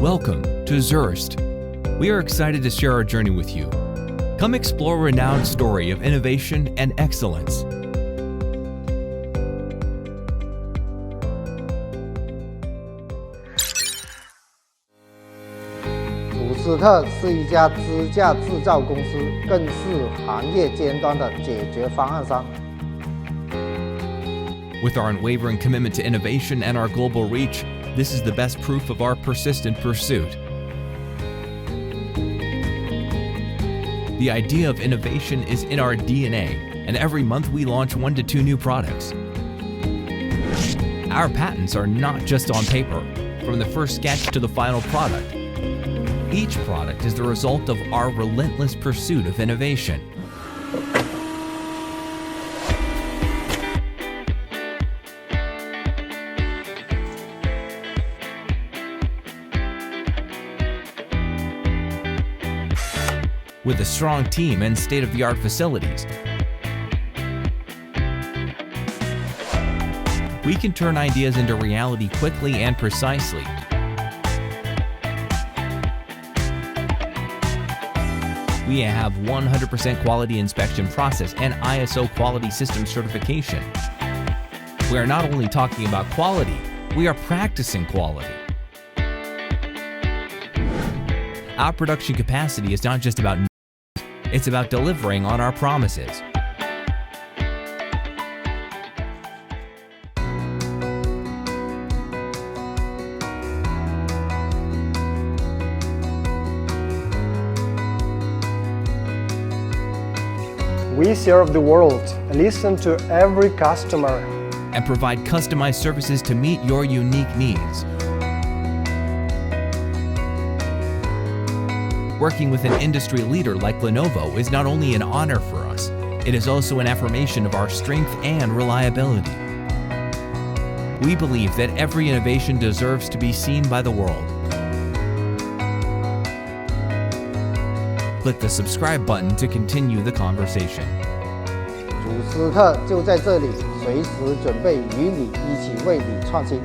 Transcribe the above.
Welcome to Zuerst. We are excited to share our journey with you. Come explore a renowned story of innovation and excellence.祖斯特是一家支架制造公司，更是行业尖端的解决方案商。With our unwavering commitment to innovation and our global reach, this is the best proof of our persistent pursuit. The idea of innovation is in our DNA, and every month we launch 1 to 2 new products. Our patents are not just on paper, from the first sketch to the final product. Each product is the result of our relentless pursuit of innovation. With a strong team and state-of-the-art facilities, we can turn ideas into reality quickly and precisely. We have 100% quality inspection process and ISO quality system certification. We are not only talking about quality, we are practicing quality. Our production capacity is not just about it's about delivering on our promises. We serve the world, listen to every customer, And provide customized services to meet your unique needs. Working with an industry leader like Lenovo is not only an honor for us, it is also an affirmation of our strength and reliability. We believe that every innovation deserves to be seen by the world. Click the subscribe button to continue the conversation. 祖斯特就在这里，随时准备与你一起为你创新。